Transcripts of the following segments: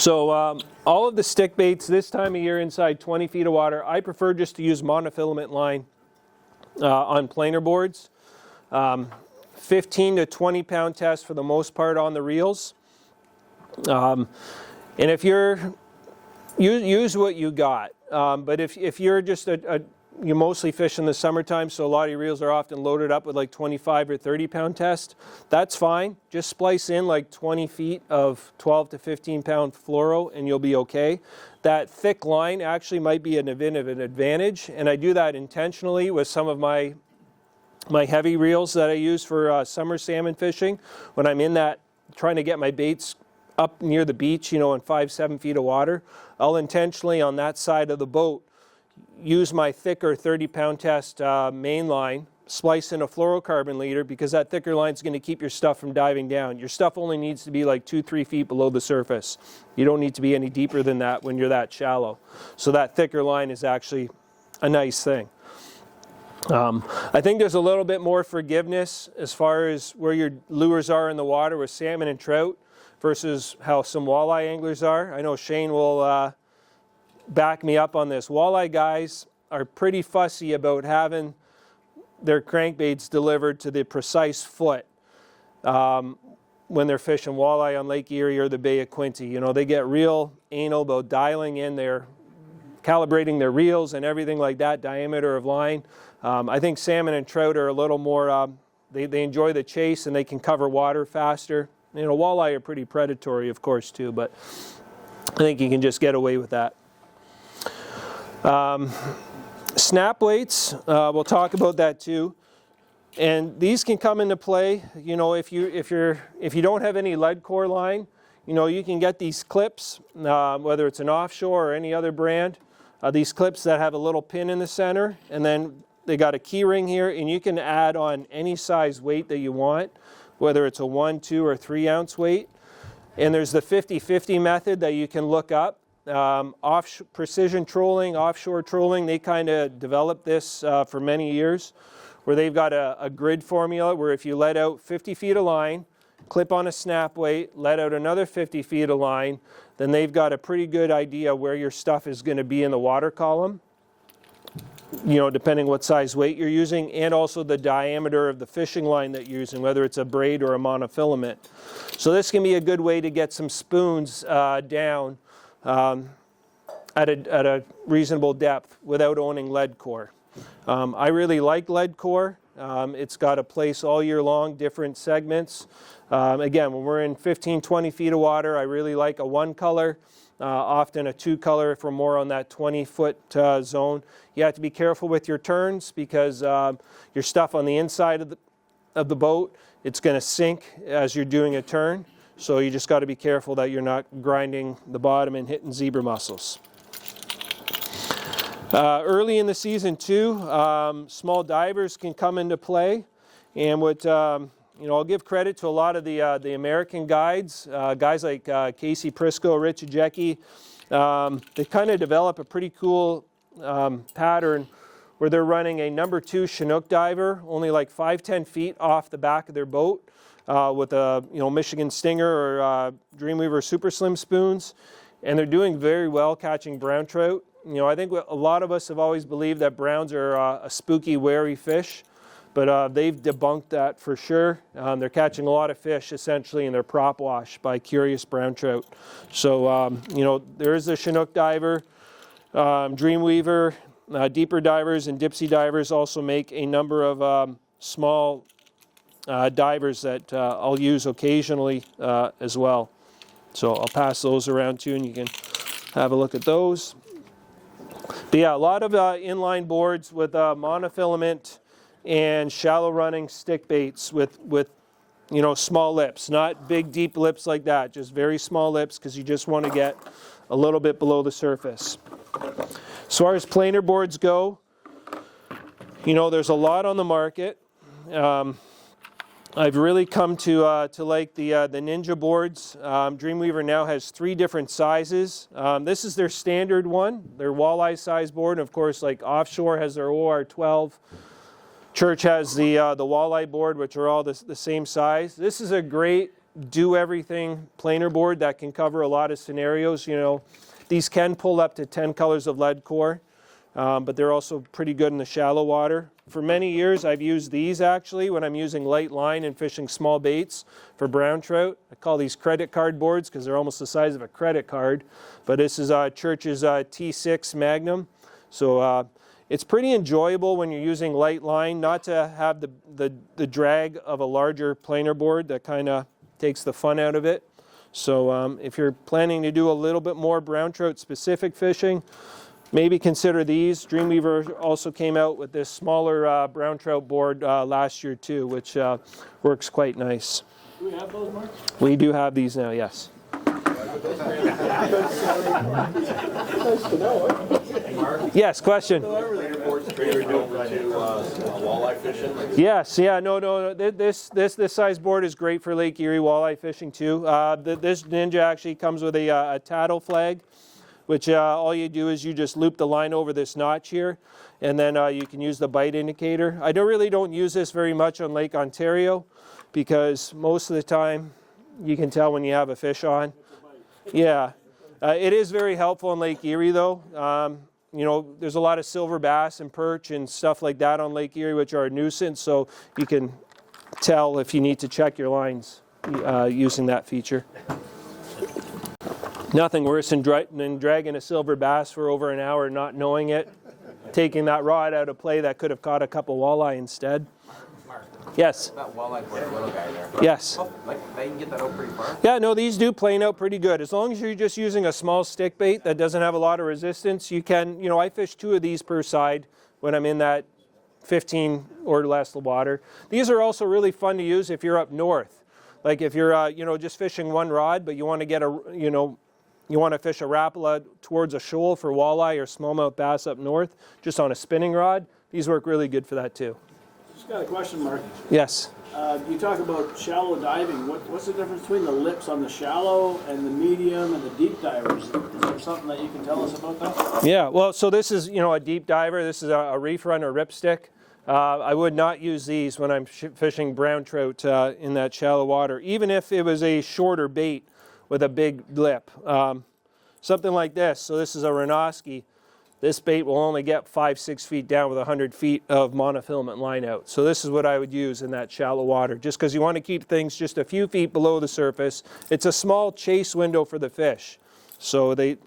So all of the stick baits this time of year inside 20 feet of water, I prefer just to use monofilament line on planer boards. 15 to 20 pound test for the most part on the reels. And if you're, use what you got. But if you're just you mostly fish in the summertime, so a lot of your reels are often loaded up with like 25 or 30 pound test, that's fine. Just splice in like 20 feet of 12 to 15 pound fluoro and you'll be okay. That thick line actually might be an advantage, and I do that intentionally with some of my heavy reels that I use for summer salmon fishing. When I'm in that, trying to get my baits up near the beach, in 5-7 feet of water, I'll intentionally on that side of the boat use my thicker 30 pound test main line, splice in a fluorocarbon leader, because that thicker line is going to keep your stuff from diving down. Your stuff only needs to be like 2-3 feet below the surface. You don't need to be any deeper than that when you're that shallow. So that thicker line is actually a nice thing. I think there's a little bit more forgiveness as far as where your lures are in the water with salmon and trout versus how some walleye anglers are. I know Shane will back me up on this. Walleye guys are pretty fussy about having their crankbaits delivered to the precise foot when they're fishing walleye on Lake Erie or the Bay of Quinte. They get real anal about dialing in their, calibrating their reels and everything like that, diameter of line. I think salmon and trout are a little more, they enjoy the chase and they can cover water faster. Walleye are pretty predatory, of course, too, but I think you can just get away with that. Snap weights, we'll talk about that too, and these can come into play. If you don't have any lead core line, you can get these clips, whether it's an offshore or any other brand. These clips that have a little pin in the center, and then they got a key ring here, and you can add on any size weight that you want, whether it's a 1, 2, or 3 ounce weight. And there's the 50-50 method that you can look up. Precision trolling, offshore trolling, they kind of developed this for many years, where they've got a grid formula where if you let out 50 feet of line, clip on a snap weight, let out another 50 feet of line, then they've got a pretty good idea where your stuff is going to be in the water column, depending what size weight you're using, and also the diameter of the fishing line that you're using, whether it's a braid or a monofilament. So this can be a good way to get some spoons down at a reasonable depth without owning lead core. I really like lead core. It's got a place all year long, different segments. Again, when we're in 15-20 feet of water, I really like a 1 color, often a 2 color if we're more on that 20-foot zone. You have to be careful with your turns because your stuff on the inside of the boat, it's going to sink as you're doing a turn. So you just got to be careful that you're not grinding the bottom and hitting zebra mussels. Early in the season too, small divers can come into play, and what I'll give credit to a lot of the American guides, guys like Casey Prisco, Rich Ajecki. They kind of develop a pretty cool pattern where they're running a number 2 Chinook diver, only like 5-10 feet off the back of their boat. With a Michigan Stinger or Dreamweaver Super Slim spoons, and they're doing very well catching brown trout. I think a lot of us have always believed that browns are a spooky, wary fish, but they've debunked that for sure. They're catching a lot of fish essentially in their prop wash by curious brown trout. So there is the Chinook diver, Dreamweaver, deeper divers and dipsy divers also make a number of small divers that I'll use occasionally as well. So I'll pass those around too, and you can have a look at those. But yeah, a lot of inline boards with monofilament and shallow running stick baits with small lips, not big deep lips like that, just very small lips because you just want to get a little bit below the surface. As far as planer boards go, there's a lot on the market. I've really come to like the Ninja boards. Dreamweaver now has 3 different sizes. This is their standard one, their walleye size board. And of course, like Offshore has their OR12. Church has the walleye board, which are all the same size. This is a great do everything planer board that can cover a lot of scenarios. You know, these can pull up to 10 colors of lead core, but they're also pretty good in the shallow water. For many years I've used these actually when I'm using light line and fishing small baits for brown trout. I call these credit card boards because they're almost the size of a credit card. But this is Church's T6 Magnum. So it's pretty enjoyable when you're using light line, not to have the drag of a larger planer board that kind of takes the fun out of it. So if you're planning to do a little bit more brown trout specific fishing, maybe consider these. Dreamweaver also came out with this smaller brown trout board last year too, which works quite nice. Do we have those, Mark? We do have these now, yes. Yes, question? Yes, yeah, no. This size board is great for Lake Erie walleye fishing too. This Ninja actually comes with a tattle flag, which all you do is you just loop the line over this notch here, and then you can use the bite indicator. I really don't use this very much on Lake Ontario because most of the time you can tell when you have a fish on. Yeah, it is very helpful in Lake Erie though. You know, there's a lot of silver bass and perch and stuff like that on Lake Erie, which are a nuisance, so you can tell if you need to check your lines using that feature. Nothing worse than dragging a silver bass for over an hour and not knowing it, taking that rod out of play that could have caught a couple walleye instead. Mark, yes? that walleye for the little guy there. Yes. Oh, like, they can get that out pretty far? Yeah, no, these do plane out pretty good. As long as you're just using a small stick bait that doesn't have a lot of resistance, you can, you know, I fish 2 of these per side when I'm in that 15 or less water. These are also really fun to use if you're up north. Like if you're, you know, just fishing one rod, but you want to get a, you want to fish a rapala towards a shoal for walleye or smallmouth bass up north, just on a spinning rod. These work really good for that too. Just got a question, Mark. Yes. You talk about shallow diving. What's the difference between the lips on the shallow and the medium and the deep divers? Is there something that you can tell us about that? Yeah, well, so this is, a deep diver. This is a reef run or ripstick. I would not use these when I'm fishing brown trout in that shallow water, even if it was a shorter bait with a big lip. Something like this. So this is a Renoski. This bait will only get 5-6 feet down with 100 feet of monofilament line out. So this is what I would use in that shallow water, just because you want to keep things just a few feet below the surface. It's a small chase window for the fish, so they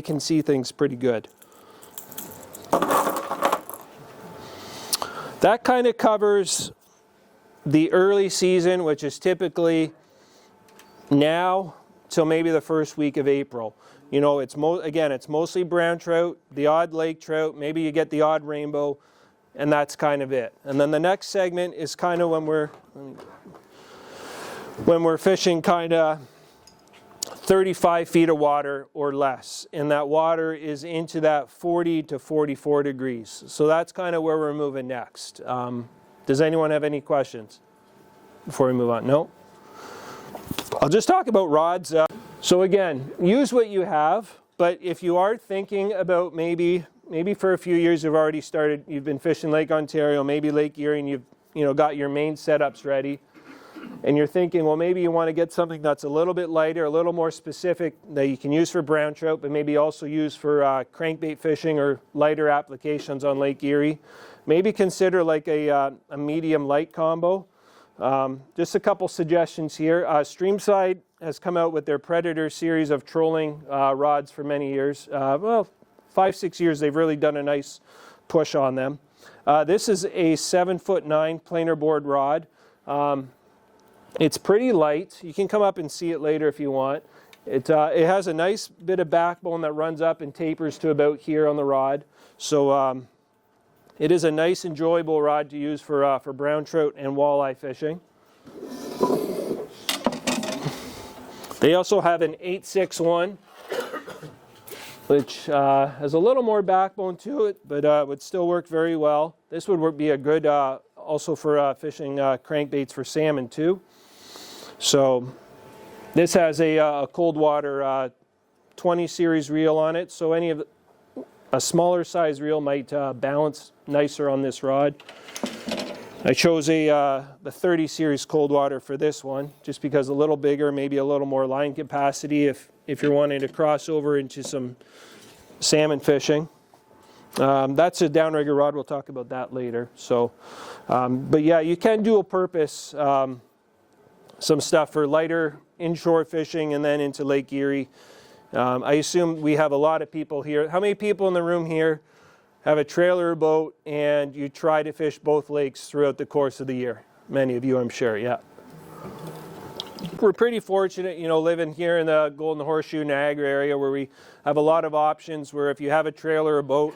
can see things pretty good. That kind of covers the early season, which is typically now till maybe the first week of April. You know, it's mostly brown trout, the odd lake trout, maybe you get the odd rainbow, and that's kind of it. And then the next segment is kind of when we're fishing kind of 35 feet of water or less, and that water is into that 40 to 44 degrees. So that's kind of where we're moving next. Does anyone have any questions before we move on? No? I'll just talk about rods. So again, use what you have, but if you are thinking about maybe for a few years you've been fishing Lake Ontario, maybe Lake Erie, and you've got your main setups ready, and you're thinking, well, maybe you want to get something that's a little bit lighter, a little more specific that you can use for brown trout, but maybe also use for crankbait fishing or lighter applications on Lake Erie. Maybe consider like a medium light combo. Just a couple suggestions here. Streamside has come out with their Predator series of trolling rods for many years. 5-6 years they've really done a nice push on them. This is a 7'9" planer board rod. It's pretty light. You can come up and see it later if you want. It has a nice bit of backbone that runs up and tapers to about here on the rod. So it is a nice, enjoyable rod to use for brown trout and walleye fishing. They also have an 861, which has a little more backbone to it, but would still work very well. This would be a good also for fishing crankbaits for salmon too. So this has a cold water 20 series reel on it, so a smaller size reel might balance nicer on this rod. I chose the 30 series cold water for this one, just because a little bigger, maybe a little more line capacity if you're wanting to cross over into some salmon fishing. That's a downrigger rod. We'll talk about that later. So, but yeah, you can dual purpose some stuff for lighter inshore fishing and then into Lake Erie. I assume we have a lot of people here. How many people in the room here have a trailer boat and you try to fish both lakes throughout the course of the year? Many of you, I'm sure, yeah. We're pretty fortunate, you know, living here in the Golden Horseshoe, Niagara area, where we have a lot of options, where if you have a trailer or boat,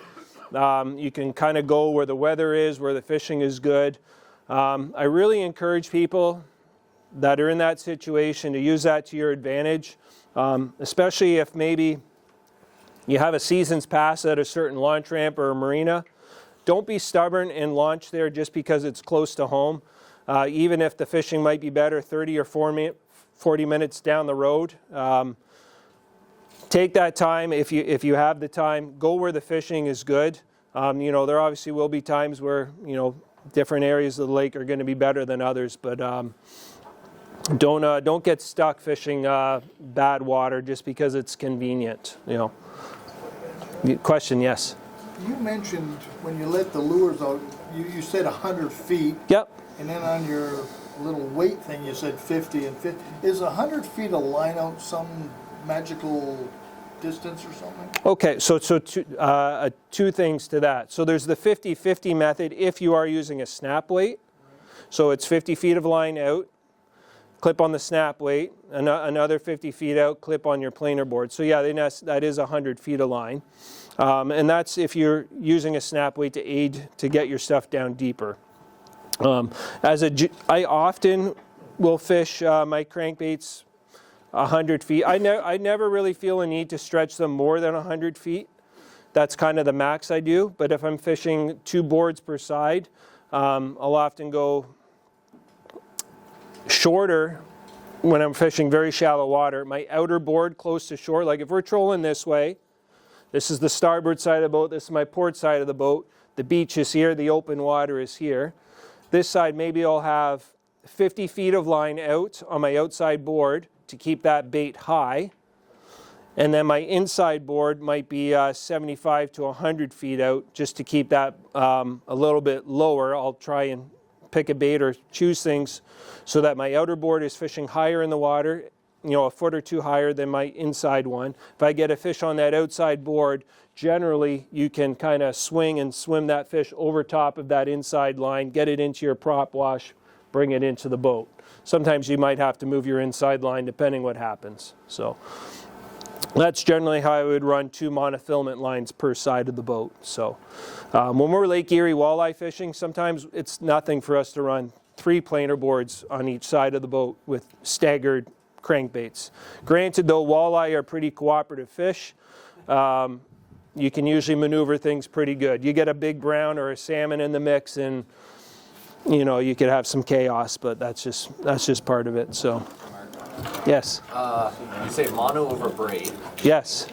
you can kind of go where the weather is, where the fishing is good. I really encourage people that are in that situation to use that to your advantage, especially if maybe you have a season's pass at a certain launch ramp or a marina. Don't be stubborn and launch there just because it's close to home. Even if the fishing might be better 30 or 40 minutes down the road. Take that time if you have the time. Go where the fishing is good. You know, there obviously will be times where, you know, different areas of the lake are going to be better than others, but don't get stuck fishing bad water just because it's convenient. You know. Question, yes. You mentioned when you let the lures out, you said 100 feet. Yep. And then on your little weight thing, you said 50 and 50. Is 100 feet a line out some magical distance or something? Okay, so two things to that. So there's the 50-50 method if you are using a snap weight. So it's 50 feet of line out, clip on the snap weight, another 50 feet out, clip on your planer board. So yeah, that is 100 feet of line. And that's if you're using a snap weight to aid to get your stuff down deeper. I often will fish my crankbaits 100 feet. I never really feel a need to stretch them more than 100 feet. That's kind of the max I do. But if I'm fishing 2 boards per side, I'll often go shorter when I'm fishing very shallow water. My outer board close to shore, like if we're trolling this way, this is the starboard side of the boat, this is my port side of the boat, the beach is here, the open water is here. This side, maybe I'll have 50 feet of line out on my outside board to keep that bait high. And then my inside board might be 75 to 100 feet out just to keep that a little bit lower. I'll try and pick a bait or choose things so that my outer board is fishing higher in the water, you know, a foot or two higher than my inside one. If I get a fish on that outside board, generally you can kind of swing and swim that fish over top of that inside line, get it into your prop wash, bring it into the boat. Sometimes you might have to move your inside line depending what happens. So that's generally how I would run 2 monofilament lines per side of the boat. So when we're Lake Erie walleye fishing, sometimes it's nothing for us to run 3 planer boards on each side of the boat with staggered crankbaits. Granted, though, walleye are pretty cooperative fish. You can usually maneuver things pretty good. You get a big brown or a salmon in the mix and you know, you could have some chaos, but that's just part of it. So, yes. You say mono over braid. Yes.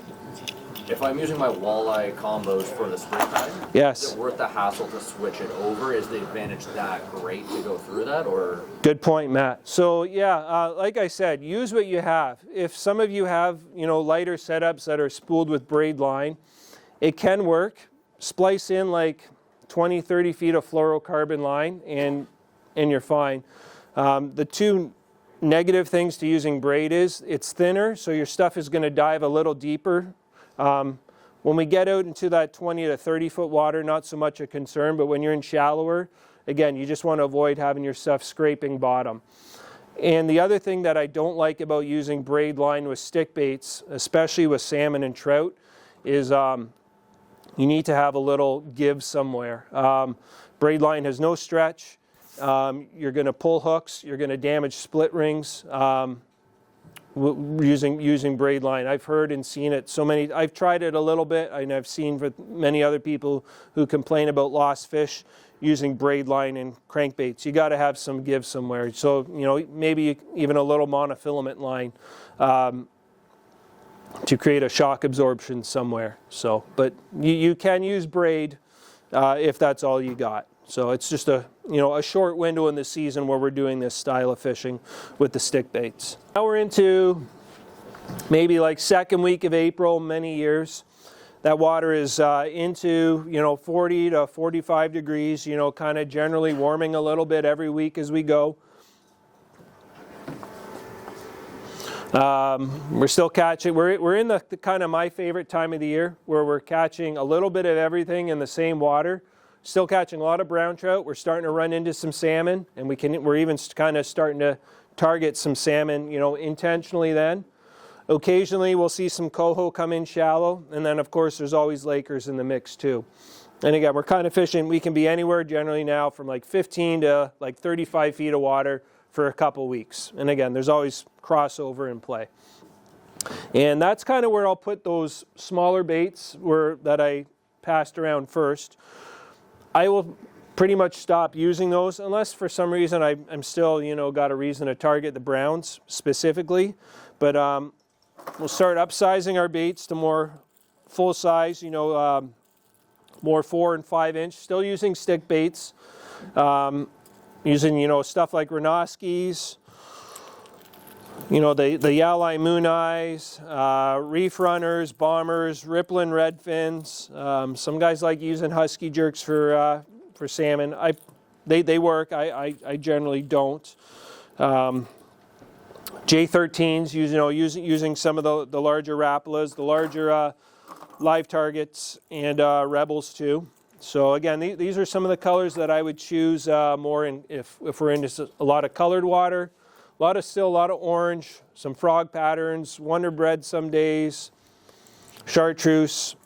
If I'm using my walleye combos for the springtime, yes. is it worth the hassle to switch it over? Is the advantage that great to go through that, or? Good point, Matt. So yeah, like I said, use what you have. If some of you have, you know, lighter setups that are spooled with braid line, it can work. Splice in like 20, 30 feet of fluorocarbon line and you're fine. The 2 negative things to using braid is it's thinner, so your stuff is going to dive a little deeper. When we get out into that 20 to 30 foot water, not so much a concern, but when you're in shallower, again, you just want to avoid having your stuff scraping bottom. And the other thing that I don't like about using braid line with stick baits, especially with salmon and trout, is you need to have a little give somewhere. Braid line has no stretch. You're going to pull hooks. You're going to damage split rings using braid line. I've heard and seen it so many. I've tried it a little bit, and I've seen with many other people who complain about lost fish using braid line and crankbaits. You got to have some give somewhere. So, you know, maybe even a little monofilament line to create a shock absorption somewhere. So, but you can use braid if that's all you got. So it's just a short window in the season where we're doing this style of fishing with the stick baits. Now we're into maybe like second week of April, many years. That water is into 40 to 45 degrees, kind of generally warming a little bit every week as we go. We're still catching, we're in the kind of my favorite time of the year where we're catching a little bit of everything in the same water. Still catching a lot of brown trout. We're starting to run into some salmon, and we're even kind of starting to target some salmon, intentionally then. Occasionally we'll see some coho come in shallow, and then of course there's always Lakers in the mix too. And again, we're kind of fishing, we can be anywhere generally now from like 15 to like 35 feet of water for a couple weeks. And again, there's always crossover in play. And that's kind of where I'll put those smaller baits that I passed around first. I will pretty much stop using those unless for some reason I'm still, got a reason to target the browns specifically. But we'll start upsizing our baits to more full size, more 4 and 5 inch. Still using stick baits, using, stuff like Renoskis, the Walleye Moon Eyes, Reef Runners, Bombers, Rippling Redfins. Some guys like using Husky Jerks for salmon. They work. I generally don't. J13s, using some of the larger Rapalas, the larger live targets, and Rebels too. So again, these are some of the colors that I would choose more if we're into a lot of colored water. Still a lot of orange, some frog patterns, Wonder Bread some days, chartreuse,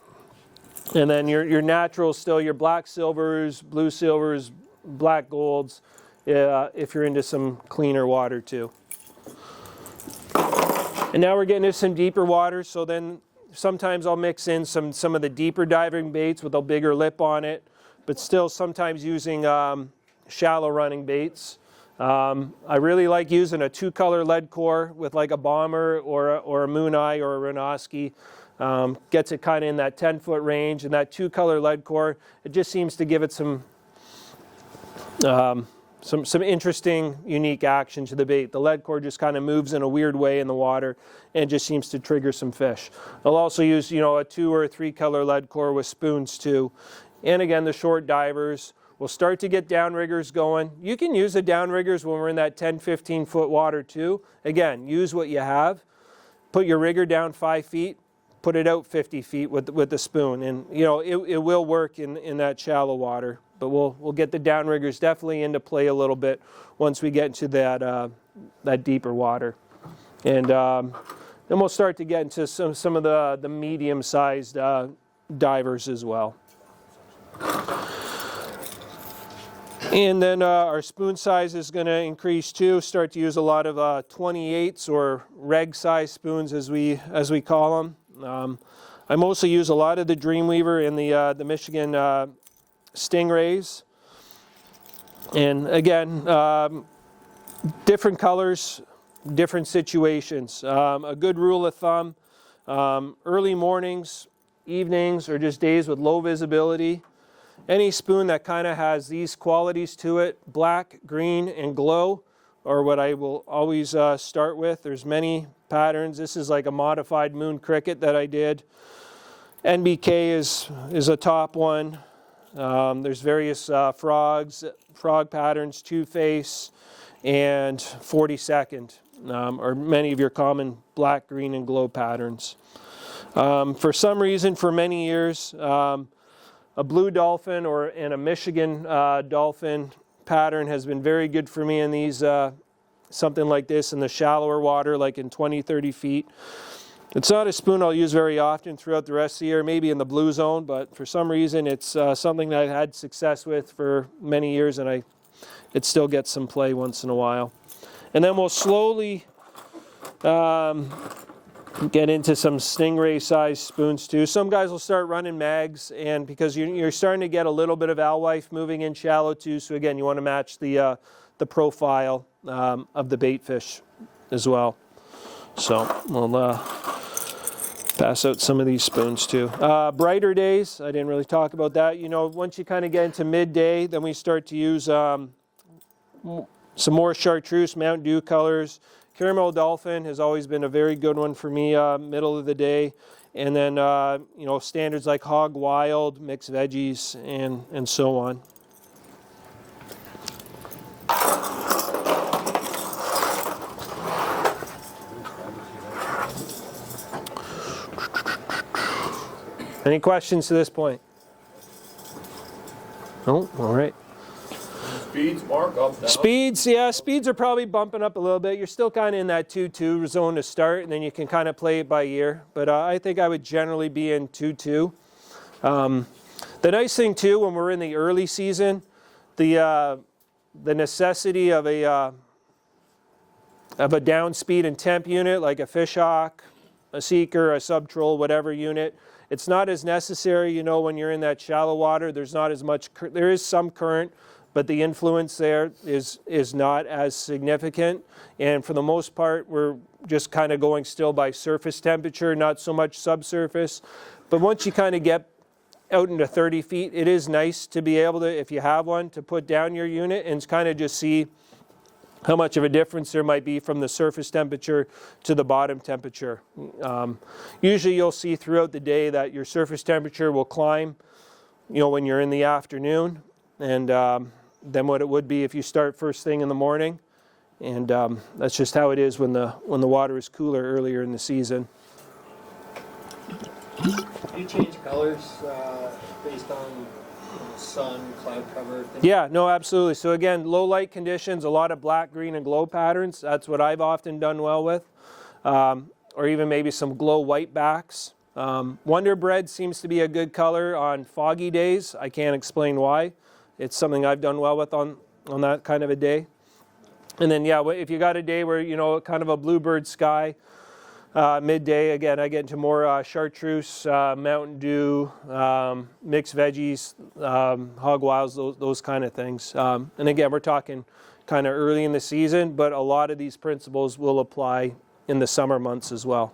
and then your natural still, your black silvers, blue silvers, black golds, if you're into some cleaner water too. And now we're getting into some deeper water, so then sometimes I'll mix in some of the deeper diving baits with a bigger lip on it, but still sometimes using shallow running baits. I really like using a 2-color lead core with like a Bomber or a Moon Eye or a Renoski. Gets it kind of in that 10-foot range, and that 2-color lead core, it just seems to give it some interesting, unique action to the bait. The lead core just kind of moves in a weird way in the water and just seems to trigger some fish. I'll also use, a 2 or 3-color lead core with spoons too. And again, the short divers. We'll start to get downriggers going. You can use the downriggers when we're in that 10, 15-foot water too. Again, use what you have. Put your rigger down 5 feet, put it out 50 feet with the spoon. And, it will work in that shallow water. But we'll get the downriggers definitely into play a little bit once we get into that deeper water. And then we'll start to get into some of the medium-sized divers as well. And then our spoon size is going to increase too. Start to use a lot of 28s or reg size spoons as we call them. I mostly use a lot of the Dreamweaver and the Michigan Stingrays. And again, different colors, different situations. A good rule of thumb, early mornings, evenings, or just days with low visibility. Any spoon that kind of has these qualities to it, black, green, and glow, are what I will always start with. There's many patterns. This is like a modified moon cricket that I did. NBK is a top one. There's various frog patterns, two-face, and 42nd, are many of your common black, green, and glow patterns. For some reason, for many years, a blue dolphin and a Michigan dolphin pattern has been very good for me in these, something like this in the shallower water, like in 20, 30 feet. It's not a spoon I'll use very often throughout the rest of the year, maybe in the blue zone, but for some reason it's something that I've had success with for many years, and it still gets some play once in a while. And then we'll slowly get into some stingray-sized spoons too. Some guys will start running mags, and because you're starting to get a little bit of alewife moving in shallow too, so again, you want to match the profile of the bait fish as well. So we'll Pass out some of these spoons too. Brighter days, I didn't really talk about that. You know, once you kind of get into midday, then we start to use some more chartreuse, Mountain Dew colors. Caramel Dolphin has always been a very good one for me, middle of the day. And then, you know, standards like Hog Wild, mixed veggies, and so on. Any questions to this point? No? All right. Speeds, Mark, up, down. Speeds, yeah, speeds are probably bumping up a little bit. You're still kind of in that 2-2 zone to start, and then you can kind of play it by ear. But I think I would generally be in 2-2. The nice thing too, when we're in the early season, the necessity of a down speed and temp unit like a fishhawk, a seeker, a subtroll, whatever unit, it's not as necessary. You know, when you're in that shallow water, there's not as much. There is some current, but the influence there is not as significant. And for the most part, we're just kind of going still by surface temperature, not so much subsurface. But once you kind of get out into 30 feet, it is nice to be able to, if you have one, to put down your unit and kind of just see how much of a difference there might be from the surface temperature to the bottom temperature. Usually you'll see throughout the day that your surface temperature will climb, you know, when you're in the afternoon, and than what it would be if you start first thing in the morning. And that's just how it is when the water is cooler earlier in the season. Do you change colors based on sun, cloud cover? Yeah, no, absolutely. So again, low light conditions, a lot of black, green, and glow patterns. That's what I've often done well with. Or even maybe some glow white backs. Wonder Bread seems to be a good color on foggy days. I can't explain why. It's something I've done well with on that kind of a day. And then, yeah, if you got a day where, you know, kind of a bluebird sky, midday, again, I get into more chartreuse, Mountain Dew, mixed veggies, Hog Wilds, those kind of things. And again, we're talking kind of early in the season, but a lot of these principles will apply in the summer months as well.